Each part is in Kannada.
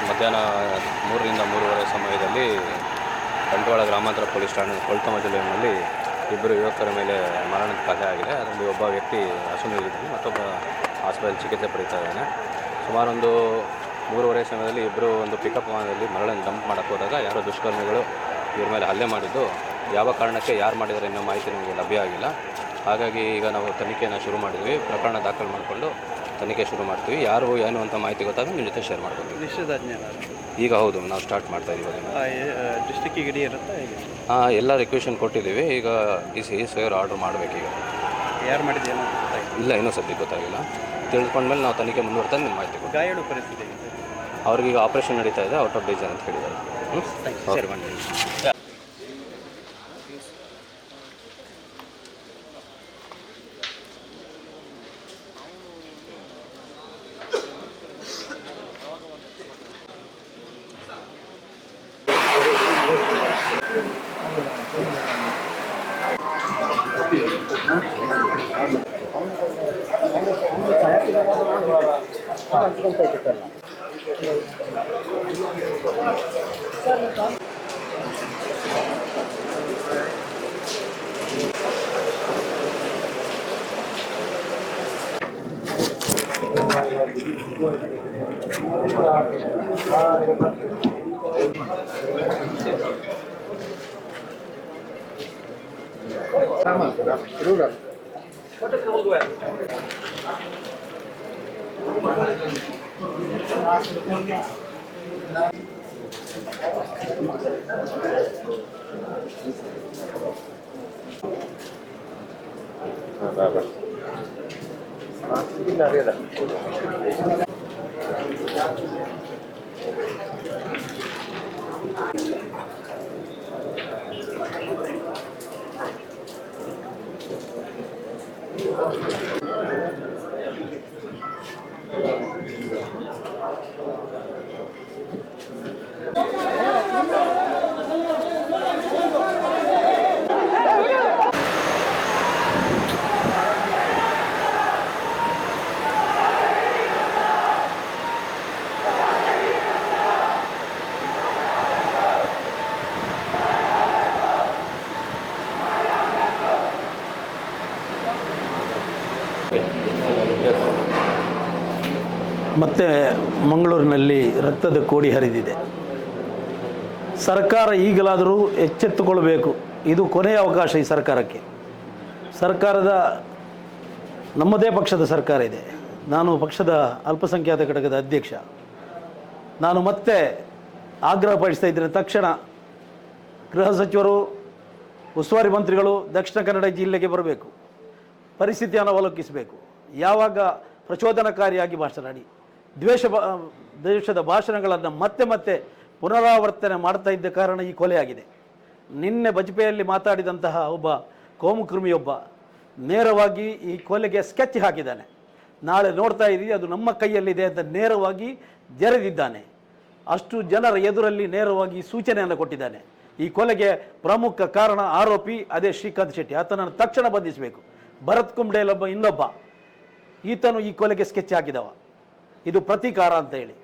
ಮಧ್ಯಾಹ್ನ 3ರಿಂದ 3:30 ಸಮಯದಲ್ಲಿ ಬಂಟ್ವಾಳ ಗ್ರಾಮಾಂತರ ಪೊಲೀಸ್ ಠಾಣೆ ಕೊಲ್ತಮ ಜಿಲ್ಲೆಯಲ್ಲಿ ಇಬ್ಬರು ಯುವಕರ ಮೇಲೆ ಮರಣದ ಕಾಲ ಆಗಿದೆ. ಅದರಲ್ಲಿ ಒಬ್ಬ ವ್ಯಕ್ತಿ ಅಸುನೀಗಿದ್ದಾನೆ, ಮತ್ತೊಬ್ಬ ಆಸ್ಪತ್ರೆಯಲ್ಲಿ ಚಿಕಿತ್ಸೆ ಪಡೀತಾ ಇದ್ದಾನೆ. ಸುಮಾರು ಒಂದು 3:30 ಸಮಯದಲ್ಲಿ ಇಬ್ಬರು ಒಂದು ಪಿಕಪ್ ವಾಹನದಲ್ಲಿ ಮರಳನ್ನು ಡಂಪ್ ಮಾಡೋಕ್ಕೆ ಹೋದಾಗ ಯಾರೋ ದುಷ್ಕರ್ಮಿಗಳು ಇವ್ರ ಮೇಲೆ ಹಲ್ಲೆ ಮಾಡಿದ್ದು, ಯಾವ ಕಾರಣಕ್ಕೆ ಯಾರು ಮಾಡಿದ್ದಾರೆ ಅನ್ನೋ ಮಾಹಿತಿ ನಮಗೆ ಲಭ್ಯ ಆಗಿಲ್ಲ. ಹಾಗಾಗಿ ಈಗ ನಾವು ತನಿಖೆಯನ್ನು ಶುರು ಮಾಡಿದ್ವಿ. ಪ್ರಕರಣ ದಾಖಲು ಮಾಡಿಕೊಂಡು ತನಿಖೆ ಶುರು ಮಾಡ್ತೀವಿ. ಯಾರು ಏನು ಅಂತ ಮಾಹಿತಿ ಗೊತ್ತಾಗ ನಿಮ್ಮ ಜೊತೆ ಶೇರ್ ಮಾಡ್ಕೊತೀವಿ. ನಿಶ್ಚಿತಾಜ್ಞೆ ಈಗ ಹೌದು, ನಾವು ಸ್ಟಾರ್ಟ್ ಮಾಡ್ತಾ ಇದ್ದೀವಿ. ಡಿಸ್ಟಿಕ್ಕಿಗೆ ಇಡೀ ಇರುತ್ತೆ. ಎಲ್ಲ ರಿಕ್ವೆಷನ್ ಕೊಟ್ಟಿದ್ದೀವಿ. ಈಗ ಸೇರ್ ಆರ್ಡರ್ ಮಾಡಬೇಕೀಗ. ಯಾರು ಮಾಡಿದ್ದೇನು ಇಲ್ಲ, ಇನ್ನೂ ಸದ್ಯಕ್ಕೆ ಗೊತ್ತಾಗಿಲ್ಲ. ತಿಳ್ಕೊಂಡ್ಮೇಲೆ ನಾವು ತನಿಖೆ ಮುಂದುವರ್ತಾ ನಿಮ್ಮ ಮಾಹಿತಿ ಕೊಡ್ತೀವಿ. ಗಾಯಾಳು ಪರಿಸ್ಥಿತಿ ಅವ್ರಿಗೆ ಈಗ ಆಪರೇಷನ್ ನಡೀತಾ ಇದೆ, ಔಟ್ ಆಫ್ ಡೇಂಜರ್ ಅಂತ ಹೇಳಿದ್ದಾರೆ. ಸರಿ ಬನ್ನಿ. ಮತ್ತೆ ಮಂಗಳೂರಿನಲ್ಲಿ ರಕ್ತದ ಕೋಡಿ ಹರಿದಿದೆ. ಸರ್ಕಾರ ಈಗಲಾದರೂ ಎಚ್ಚೆತ್ತುಕೊಳ್ಳಬೇಕು. ಇದು ಕೊನೆಯ ಅವಕಾಶ ಈ ಸರ್ಕಾರಕ್ಕೆ. ಸರ್ಕಾರದ ನಮ್ಮದೇ ಪಕ್ಷದ ಸರ್ಕಾರ ಇದೆ. ನಾನು ಪಕ್ಷದ ಅಲ್ಪಸಂಖ್ಯಾತ ಘಟಕದ ಅಧ್ಯಕ್ಷ. ನಾನು ಮತ್ತೆ ಆಗ್ರಹಪಡಿಸ್ತಾ ಇದ್ದೇನೆ, ತಕ್ಷಣ ಗೃಹ ಸಚಿವರು, ಉಸ್ತುವಾರಿ ಮಂತ್ರಿಗಳು ದಕ್ಷಿಣ ಕನ್ನಡ ಜಿಲ್ಲೆಗೆ ಬರಬೇಕು, ಪರಿಸ್ಥಿತಿಯನ್ನು ಅವಲೋಕಿಸಬೇಕು. ಯಾವಾಗ ಪ್ರಚೋದನಕಾರಿಯಾಗಿ ಮಾತನಾಡಿ ದ್ವೇಷದ ಭಾಷಣಗಳನ್ನು ಮತ್ತೆ ಮತ್ತೆ ಪುನರಾವರ್ತನೆ ಮಾಡ್ತಾ ಇದ್ದ ಕಾರಣ ಈ ಕೊಲೆಯಾಗಿದೆ. ನಿನ್ನೆ ಬಜ್ಪೆಯಲ್ಲಿ ಮಾತಾಡಿದಂತಹ ಒಬ್ಬ ಕೋಮುಕೃಮಿಯೊಬ್ಬ ನೇರವಾಗಿ ಈ ಕೊಲೆಗೆ ಸ್ಕೆಚ್ ಹಾಕಿದ್ದಾನೆ. ನಾಳೆ ನೋಡ್ತಾ ಇದ್ದೀವಿ, ಅದು ನಮ್ಮ ಕೈಯಲ್ಲಿದೆ ಅಂತ ನೇರವಾಗಿ ಜರೆದಿದ್ದಾನೆ. ಅಷ್ಟು ಜನರ ಎದುರಲ್ಲಿ ನೇರವಾಗಿ ಸೂಚನೆಯನ್ನು ಕೊಟ್ಟಿದ್ದಾನೆ. ಈ ಕೊಲೆಗೆ ಪ್ರಮುಖ ಕಾರಣ ಆರೋಪಿ ಅದೇ ಶ್ರೀಕಾಂತ್ ಶೆಟ್ಟಿ. ಆತನನ್ನು ತಕ್ಷಣ ಬಂಧಿಸಬೇಕು. ಭರತ್ ಕುಂಬ್ಡೇಲೊಬ್ಬ ಇನ್ನೊಬ್ಬ, ಈತನು ಈ ಕೊಲೆಗೆ ಸ್ಕೆಚ್ ಹಾಕಿದವ. ಇದು ಪ್ರತೀಕಾರ ಅಂತ ಹೇಳಿ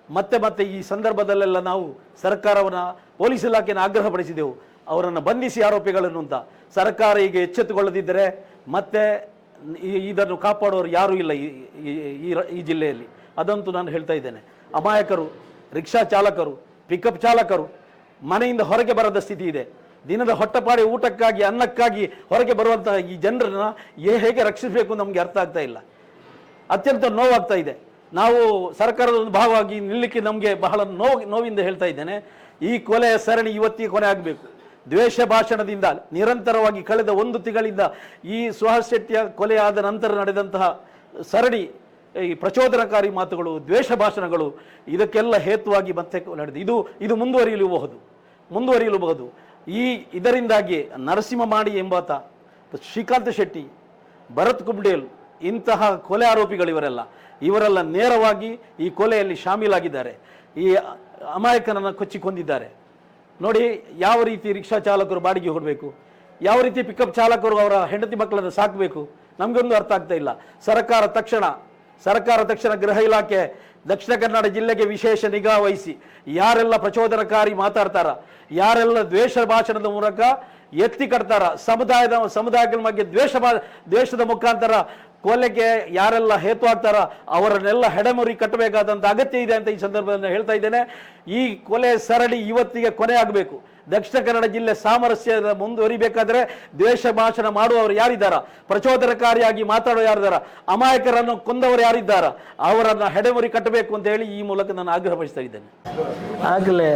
ಮತ್ತೆ ಮತ್ತೆ ಈ ಸಂದರ್ಭದಲ್ಲೆಲ್ಲ ನಾವು ಸರ್ಕಾರವನ್ನು, ಪೊಲೀಸ್ ಇಲಾಖೆಯನ್ನು ಆಗ್ರಹಪಡಿಸಿದೆವು, ಅವರನ್ನು ಬಂಧಿಸಿ ಆರೋಪಿಗಳನ್ನು ಅಂತ. ಸರ್ಕಾರ ಈಗ ಎಚ್ಚೆತ್ತುಕೊಳ್ಳದಿದ್ದರೆ ಮತ್ತೆ ಇದನ್ನು ಕಾಪಾಡೋರು ಯಾರೂ ಇಲ್ಲ ಈ ಜಿಲ್ಲೆಯಲ್ಲಿ. ಅದಂತೂ ನಾನು ಹೇಳ್ತಾ ಇದ್ದೇನೆ. ಅಮಾಯಕರು ರಿಕ್ಷಾ ಚಾಲಕರು, ಪಿಕಪ್ ಚಾಲಕರು ಮನೆಯಿಂದ ಹೊರಗೆ ಬರದ ಸ್ಥಿತಿ ಇದೆ. ದಿನದ ಹೊಟ್ಟೆಪಾಡಿ ಊಟಕ್ಕಾಗಿ ಅನ್ನಕ್ಕಾಗಿ ಹೊರಗೆ ಬರುವಂತಹ ಈ ಜನರನ್ನ ಹೇಗೆ ರಕ್ಷಿಸಬೇಕು ನಮಗೆ ಅರ್ಥ ಆಗ್ತಾ ಇಲ್ಲ. ಅತ್ಯಂತ ನೋವಾಗ್ತಾ ಇದೆ. ನಾವು ಸರ್ಕಾರದ ಒಂದು ಭಾಗವಾಗಿ ನಿಲ್ಲಕ್ಕೆ ನಮಗೆ ಬಹಳ ನೋವಿಂದ ಹೇಳ್ತಾ ಇದ್ದೇನೆ. ಈ ಕೊಲೆಯ ಸರಣಿ ಇವತ್ತಿಗೆ ಕೊನೆ ಆಗಬೇಕು. ದ್ವೇಷ ಭಾಷಣದಿಂದ ನಿರಂತರವಾಗಿ ಕಳೆದ 1 ತಿಂಗಳಿಂದ ಈ ಸುಹಾಸ್ ಶೆಟ್ಟಿಯ ಕೊಲೆಯಾದ ನಂತರ ನಡೆದಂತಹ ಸರಣಿ ಈ ಪ್ರಚೋದನಕಾರಿ ಮಾತುಗಳು, ದ್ವೇಷ ಭಾಷಣಗಳು ಇದಕ್ಕೆಲ್ಲ ಹೇತುವಾಗಿ ಮತ್ತೆ ನಡೆದು ಇದು ಮುಂದುವರಿಯಲೂಬಹುದು. ಇದರಿಂದಾಗಿ ನರಸಿಂಹ ಮಾಡಿ ಎಂಬಾತ, ಶ್ರೀಕಾಂತ್ ಶೆಟ್ಟಿ, ಭರತ್ ಕುಬ್ಡೇಲ್ ಇಂತಹ ಕೊಲೆ ಆರೋಪಿಗಳು ಇವರೆಲ್ಲ ನೇರವಾಗಿ ಈ ಕೊಲೆಯಲ್ಲಿ ಶಾಮೀಲಾಗಿದ್ದಾರೆ. ಈ ಅಮಾಯಕನನ್ನು ಕೊಂದಿದ್ದಾರೆ. ನೋಡಿ ಯಾವ ರೀತಿ ರಿಕ್ಷಾ ಚಾಲಕರು ಬಾಡಿಗೆ ಹೊರಬೇಕು, ಯಾವ ರೀತಿ ಪಿಕಪ್ ಚಾಲಕರು ಅವರ ಹೆಂಡತಿ ಮಕ್ಕಳನ್ನು ಸಾಕಬೇಕು, ನಮಗೊಂದು ಅರ್ಥ ಆಗ್ತಾ ಇಲ್ಲ. ಸರ್ಕಾರ ತಕ್ಷಣ ಗೃಹ ಇಲಾಖೆ ದಕ್ಷಿಣ ಕನ್ನಡ ಜಿಲ್ಲೆಗೆ ವಿಶೇಷ ನಿಗಾ ವಹಿಸಿ ಯಾರೆಲ್ಲ ಪ್ರಚೋದನಕಾರಿ ಮಾತಾಡ್ತಾರ, ಯಾರೆಲ್ಲ ದ್ವೇಷ ಭಾಷಣದ ಮೂಲಕ ಎತ್ತಿ ಕಟ್ತಾರ, ಸಮುದಾಯಗಳ ಬಗ್ಗೆ ದ್ವೇಷದ ಮುಖಾಂತರ ಕೊಲೆಗೆ ಯಾರೆಲ್ಲ ಹೇತು ಆಗ್ತಾರ ಅವರನ್ನೆಲ್ಲ ಹೆಡೆಮುರಿ ಕಟ್ಟಬೇಕಾದಂಥ ಅಗತ್ಯ ಇದೆ ಅಂತ ಈ ಸಂದರ್ಭದಲ್ಲಿ ಹೇಳ್ತಾ ಇದ್ದೇನೆ. ಈ ಕೊಲೆ ಸರಣಿ ಇವತ್ತಿಗೆ ಕೊನೆ ಆಗಬೇಕು. ದಕ್ಷಿಣ ಕನ್ನಡ ಜಿಲ್ಲೆ ಸಾಮರಸ್ಯ ಮುಂದುವರಿಬೇಕಾದ್ರೆ ದ್ವೇಷ ಭಾಷಣ ಮಾಡುವವರು ಯಾರಿದ್ದಾರ, ಪ್ರಚೋದನಕಾರಿಯಾಗಿ ಮಾತಾಡೋ ಯಾರಿದ್ದಾರ, ಅಮಾಯಕರನ್ನು ಕೊಂದವರು ಯಾರಿದ್ದಾರ ಅವರನ್ನು ಹೆಡೆಮುರಿ ಕಟ್ಟಬೇಕು ಅಂತ ಹೇಳಿ ಈ ಮೂಲಕ ನಾನು ಆಗ್ರಹಪಡಿಸ್ತಾ ಇದ್ದೇನೆ. ಆಗಲೇ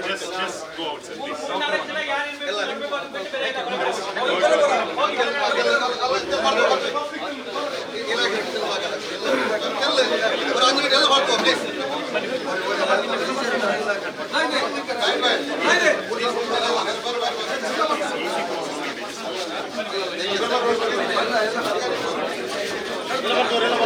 Just go outside, please. Please.